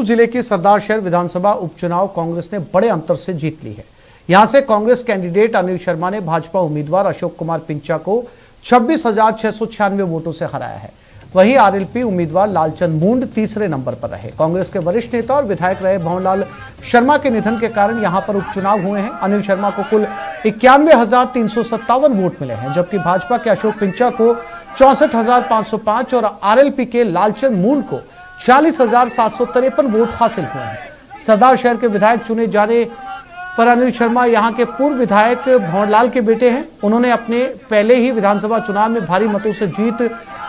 जिले की सरदार शहर विधानसभा उपचुनाव कांग्रेस ने बड़े अंतर से जीत ली है। यहां से कांग्रेस कैंडिडेट अनिल शर्मा ने भाजपा उम्मीदवार अशोक कुमार पिंचा को 26,696 वोटों से हराया है। वहीं आरएलपी उम्मीदवार लालचंद मुंड तीसरे नंबर पर रहे। कांग्रेस के वरिष्ठ नेता और विधायक रहे भंवरलाल शर्मा के निधन के कारण यहां पर उपचुनाव हुए हैं। अनिल शर्मा को कुल 91,357 वोट मिले हैं, जबकि भाजपा के अशोक पिंचा को 64,505 और आरएलपी के लालचंद मुंड को 46,753 वोट हासिल हुए हैं। सरदार शहर के विधायक चुने जाने पर अनिल शर्मा यहां के पूर्व विधायक भंवरलाल के बेटे हैं। उन्होंने अपने पहले ही विधानसभा चुनाव में भारी मतों से जीत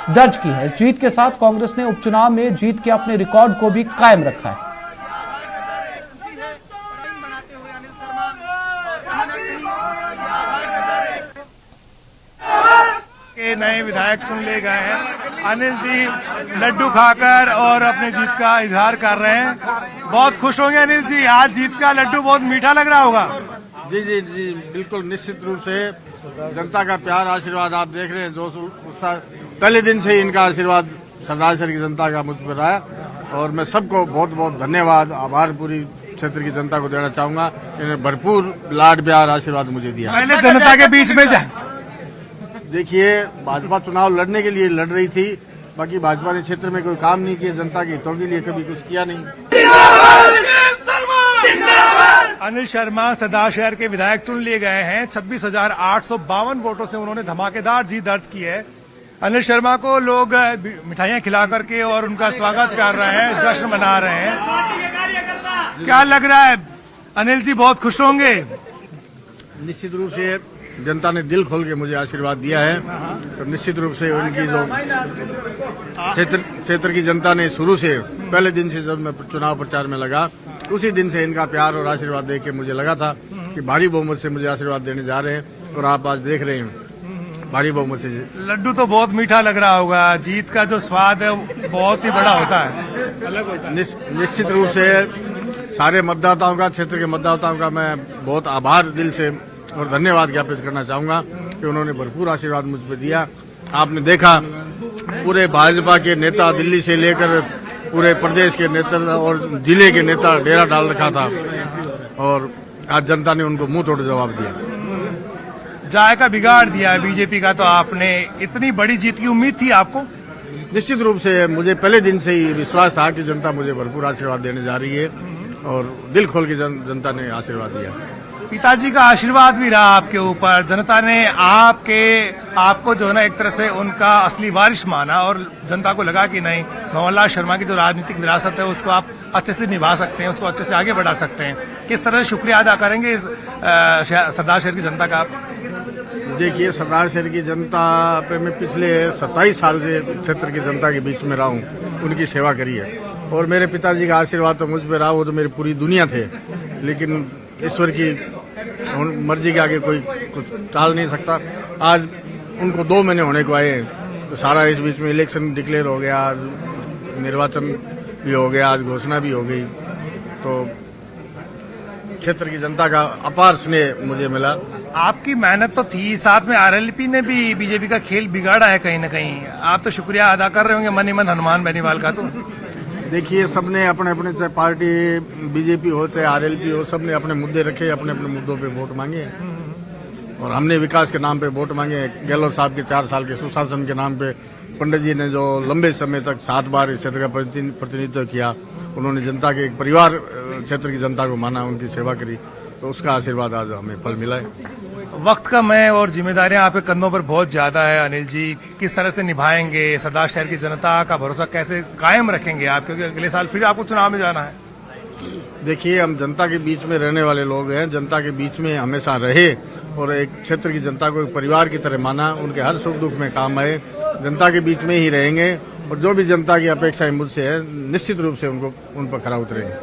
दर्ज की है। जीत के साथ कांग्रेस ने उपचुनाव में जीत के अपने रिकॉर्ड को भी कायम रखा है। के नए विधायक चुन ले गए हैं। अनिल जी लड्डू खाकर और अपनी जीत का इजहार कर रहे हैं। बहुत खुश होंगे अनिल जी, आज जीत का लड्डू बहुत मीठा लग रहा होगा। जी जी जी बिल्कुल, निश्चित रूप से जनता का प्यार आशीर्वाद आप देख रहे हैं। जोश उत्साह पहले दिन से ही इनका आशीर्वाद सरदार शहर की जनता का मुझ पर रहा और मैं सबको बहुत बहुत धन्यवाद आभार पूरी क्षेत्र की जनता को देना चाहूंगा। इन्होंने भरपूर लाड प्यार आशीर्वाद मुझे दिया। पहले जनता के बीच में जाए। देखिए, भाजपा चुनाव लड़ने के लिए लड़ रही थी, बाकी भाजपा ने क्षेत्र में कोई काम नहीं किया, जनता के हितों के लिए कभी कुछ किया नहीं। अनिल शर्मा सरदार शहर के विधायक चुन लिए गए हैं। 26,852 वोटों से उन्होंने धमाकेदार जीत दर्ज की है। अनिल शर्मा को लोग मिठाइयां खिला करके और उनका स्वागत कर रहे हैं, जश्न मना रहे हैं। क्या लग रहा है अनिल जी, बहुत खुश होंगे? निश्चित रूप से जनता ने दिल खोल के मुझे आशीर्वाद दिया है, तो निश्चित रूप से उनकी जो क्षेत्र की जनता ने शुरू से पहले दिन से जब मैं चुनाव प्रचार में लगा उसी दिन से इनका प्यार और आशीर्वाद देख के मुझे लगा था कि भारी बहुमत से मुझे आशीर्वाद देने जा रहे हैं और आप आज देख रहे हैं भारी बहुमत से। लड्डू तो बहुत मीठा लग रहा होगा, जीत का जो स्वाद है बहुत ही बड़ा होता है, अलग होता है। निश्चित रूप से सारे मतदाताओं का, क्षेत्र के मतदाताओं का मैं बहुत आभार दिल से और धन्यवाद ज्ञापित करना चाहूंगा कि उन्होंने भरपूर आशीर्वाद मुझ पर दिया। आपने देखा पूरे भाजपा के नेता दिल्ली से लेकर पूरे प्रदेश के नेता और जिले के नेता डेरा डाल रखा था और आज जनता ने उनको मुंह तोड़ जवाब दिया, जायका बिगाड़ दिया बीजेपी का। तो आपने इतनी बड़ी जीत की उम्मीद थी आपको? निश्चित रूप से मुझे पहले दिन से ही विश्वास था कि जनता मुझे भरपूर आशीर्वाद देने जा रही है और दिल खोल के जनता ने आशीर्वाद दिया। पिताजी का आशीर्वाद भी रहा आपके ऊपर। जनता ने आपको जो है ना एक तरह से उनका असली वारिस माना और जनता को लगा कि नहीं, भंवरलाल शर्मा की जो राजनीतिक विरासत है उसको आप अच्छे से निभा सकते हैं, उसको अच्छे से आगे बढ़ा सकते हैं। किस तरह से शुक्रिया अदा करेंगे इस सरदार शहर की जनता का आप? देखिए, सरदार शहर की जनता पे मैं पिछले 27 साल से क्षेत्र की जनता के बीच में रहा हूँ, उनकी सेवा करी है और मेरे पिताजी का आशीर्वाद तो मुझ पर रहा, वो तो मेरी पूरी दुनिया थे, लेकिन ईश्वर की मर्जी के आगे कोई कुछ टाल नहीं सकता। आज उनको 2 महीने होने को आए तो सारा इस बीच में इलेक्शन डिक्लेयर हो गया, आज निर्वाचन भी हो गया, आज घोषणा भी हो गई, तो क्षेत्र की जनता का अपार स्नेह मुझे मिला। आपकी मेहनत तो थी, साथ में आरएलपी ने भी बीजेपी का खेल बिगाड़ा है कहीं न कहीं। आप तो शुक्रिया अदा कर रहे होंगे मन ही मन हनुमान बेनीवाल का। तो देखिए, सबने अपने अपने, चाहे पार्टी बीजेपी हो चाहे आरएलपी हो, सबने अपने मुद्दे रखे, अपने अपने मुद्दों पे वोट मांगे और हमने विकास के नाम पे वोट मांगे। गहलोत साहब के 4 साल के सुशासन के नाम पे पंडित जी ने जो लंबे समय तक 7 बार इस क्षेत्र का प्रतिनिधित्व किया, उन्होंने जनता के एक परिवार क्षेत्र की जनता को माना, उनकी सेवा करी, तो उसका आशीर्वाद आज हमें फल मिला है। वक्त कम है और जिम्मेदारियां आपके कंधों पर बहुत ज्यादा है अनिल जी, किस तरह से निभाएंगे? सरदार शहर की जनता का भरोसा कैसे कायम रखेंगे आप, क्योंकि अगले साल फिर आपको चुनाव में जाना है? देखिए, हम जनता के बीच में रहने वाले लोग हैं, जनता के बीच में हमेशा रहे और एक क्षेत्र की जनता को एक परिवार की तरह माना, उनके हर सुख दुख में काम आए, जनता के बीच में ही रहेंगे और जो भी जनता की अपेक्षाएं मुझसे है निश्चित रूप से उन पर खरा उतरेंगे।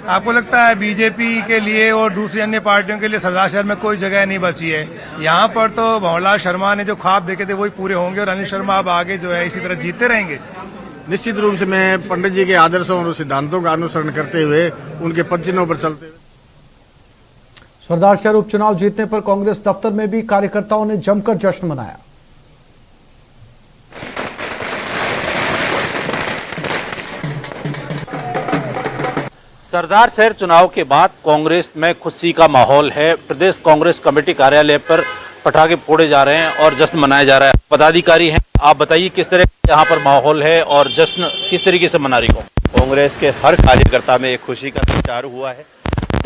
आपको लगता है बीजेपी के लिए और दूसरी अन्य पार्टियों के लिए सरदार शहर में कोई जगह नहीं बची है? यहाँ पर तो भंवरलाल शर्मा ने जो ख्वाब देखे थे वही पूरे होंगे और अनिल शर्मा अब आगे जो है इसी तरह जीतते रहेंगे? निश्चित रूप से मैं पंडित जी के आदर्शों और सिद्धांतों का अनुसरण करते हुए उनके पद चिन्हों पर चलते हुए। सरदार शहर उपचुनाव जीतने पर कांग्रेस दफ्तर में भी कार्यकर्ताओं ने जमकर जश्न मनाया। सरदार शहर चुनाव के बाद कांग्रेस में खुशी का माहौल है। प्रदेश कांग्रेस कमेटी कार्यालय पर पटाखे फोड़े जा रहे हैं और जश्न मनाया जा रहा है। पदाधिकारी हैं, आप बताइए किस तरह यहाँ पर माहौल है और जश्न किस तरीके से मना रही हो? कांग्रेस के हर कार्यकर्ता में एक खुशी का संचार हुआ है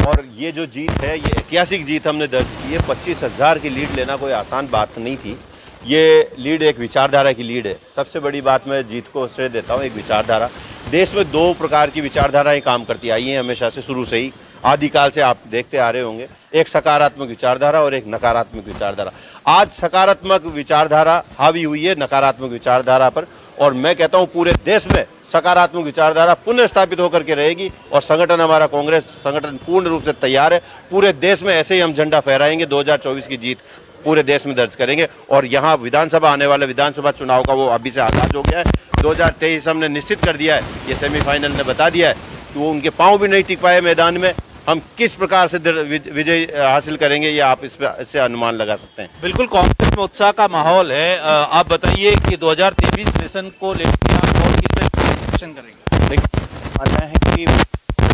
और ये जो जीत है, ये ऐतिहासिक जीत हमने दर्ज की है। 25,000 की लीड लेना कोई आसान बात नहीं थी। ये लीड एक विचारधारा की लीड है। सबसे बड़ी बात मैं जीत को श्रेय देता हूँ, एक विचारधारा। देश में 2 प्रकार की विचारधाराएं काम करती आई हैं हमेशा से, शुरू से ही, आदिकाल से आप देखते आ रहे होंगे। एक सकारात्मक विचारधारा और एक नकारात्मक विचारधारा। आज सकारात्मक विचारधारा हावी हुई है नकारात्मक विचारधारा पर, और मैं कहता हूँ पूरे देश में सकारात्मक विचारधारा पुनः स्थापित होकर के रहेगी। और संगठन, हमारा कांग्रेस संगठन पूर्ण रूप से तैयार है। पूरे देश में ऐसे ही हम झंडा फहराएंगे। 2024 की जीत पूरे देश में दर्ज करेंगे। और यहाँ विधानसभा, आने वाले विधानसभा चुनाव का वो अभी से आगाज हो गया है। 2023 हमने निश्चित कर दिया है, ये सेमीफाइनल ने बता दिया है कि वो उनके पांव भी नहीं टिक पाए मैदान में। हम किस प्रकार से विजय हासिल करेंगे, ये आप इससे अनुमान लगा सकते हैं। बिल्कुल, कांग्रेस में उत्साह का माहौल है। आप बताइए कि 2023 सेशन को लेकर आप और किस तरह से एक्शन करेंगे? देखिए, मानना है कि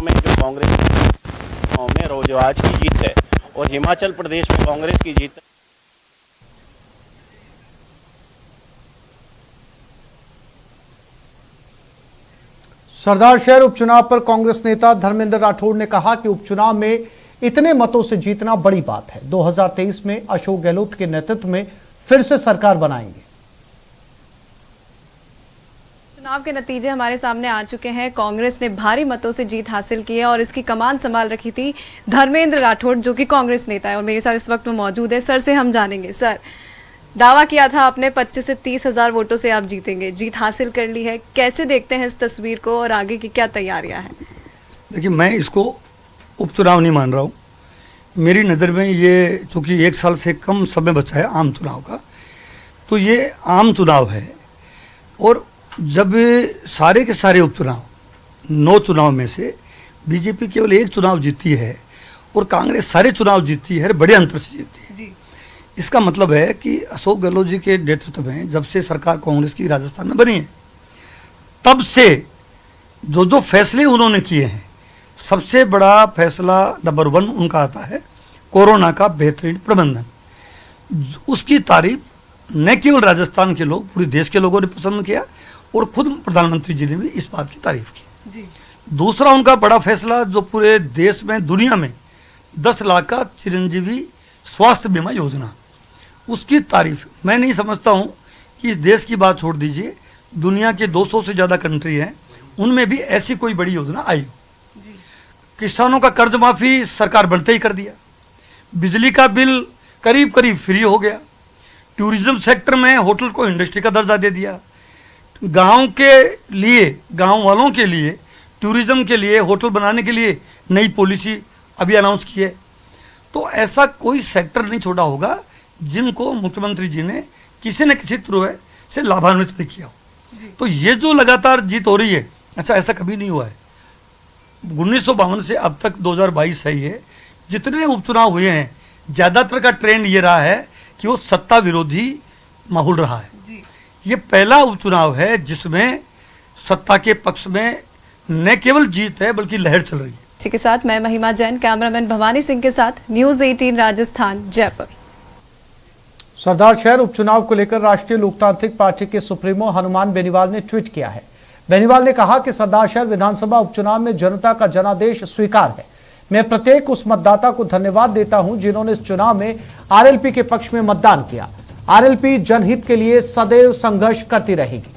में जो कांग्रेस में जो आज की जीत है और हिमाचल प्रदेश में कांग्रेस की जीत है, सरदार शहर उपचुनाव पर कांग्रेस नेता धर्मेंद्र राठौड़ ने कहा कि उपचुनाव में इतने मतों से जीतना बड़ी बात है। 2023 में अशोक गहलोत के नेतृत्व में फिर से सरकार बनाएंगे। चुनाव के नतीजे हमारे सामने आ चुके हैं। कांग्रेस ने भारी मतों से जीत हासिल की है और इसकी कमान संभाल रखी थी धर्मेंद्र राठौड़, जो कि कांग्रेस नेता है और मेरे साथ इस वक्त में मौजूद है। सर से हम जानेंगे, सर, दावा किया था आपने 25 से 30,000 वोटों से आप जीतेंगे, जीत हासिल कर ली है। कैसे देखते हैं इस तस्वीर को और आगे की क्या तैयारियां हैं? देखिए, मैं इसको उपचुनाव नहीं मान रहा हूँ। मेरी नज़र में ये, चूँकि 1 साल से कम समय बचा है आम चुनाव का, तो ये आम चुनाव है। और जब सारे के सारे उपचुनाव, 9 चुनाव में से बीजेपी केवल 1 चुनाव जीती है और कांग्रेस सारे चुनाव जीती है, बड़े अंतर से जीती है। इसका मतलब है कि अशोक गहलोत जी के नेतृत्व में जब से सरकार कांग्रेस की राजस्थान में बनी है, तब से जो फैसले उन्होंने किए हैं, सबसे बड़ा फैसला नंबर 1 उनका आता है कोरोना का बेहतरीन प्रबंधन। उसकी तारीफ न केवल राजस्थान के लोग, पूरे देश के लोगों ने पसंद किया और खुद प्रधानमंत्री जी ने भी इस बात की तारीफ की। दूसरा उनका बड़ा फैसला, जो पूरे देश में, दुनिया में 10 लाख का चिरंजीवी स्वास्थ्य बीमा योजना, उसकी तारीफ। मैं नहीं समझता हूँ कि इस देश की बात छोड़ दीजिए, दुनिया के 200 से ज़्यादा कंट्री हैं, उनमें भी ऐसी कोई बड़ी योजना आई हो। किसानों का कर्ज माफ़ी सरकार बनते ही कर दिया। बिजली का बिल करीब करीब फ्री हो गया। टूरिज्म सेक्टर में होटल को इंडस्ट्री का दर्जा दे दिया। गांव के लिए, गांव वालों के लिए, टूरिज्म के लिए, होटल बनाने के लिए नई पॉलिसी अभी अनाउंस की है। तो ऐसा कोई सेक्टर नहीं छोड़ा होगा जिनको मुख्यमंत्री जी ने किसी न किसी तरह से लाभान्वित नहीं किया हो। तो ये जो लगातार जीत हो रही है, अच्छा, ऐसा कभी नहीं हुआ है। 1952 से अब तक 2022 सही है, जितने उपचुनाव हुए हैं, ज़्यादातर का ट्रेंड ये रहा है कि वो सत्ता विरोधी माहौल रहा है। ये पहला उपचुनाव है जिसमें सत्ता के पक्ष में न केवल जीत है बल्कि लहर चल रही है। इसी के साथ मैं महिमा जैन, कैमरामैन भवानी सिंह के साथ, न्यूज़ 18 राजस्थान, जयपुर। सरदार शहर उपचुनाव को लेकर राष्ट्रीय लोकतांत्रिक पार्टी के सुप्रीमो हनुमान बेनीवाल ने ट्वीट किया है। बेनीवाल ने कहा कि सरदार शहर विधानसभा उपचुनाव में जनता का जनादेश स्वीकार है। मैं प्रत्येक उस मतदाता को धन्यवाद देता हूं जिन्होंने इस चुनाव में आरएलपी के पक्ष में मतदान किया। आरएलपी जनहित के लिए सदैव संघर्ष करती रहेगी।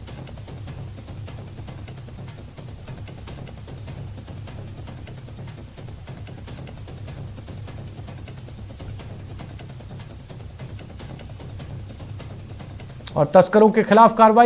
और तस्करों के खिलाफ कार्रवाई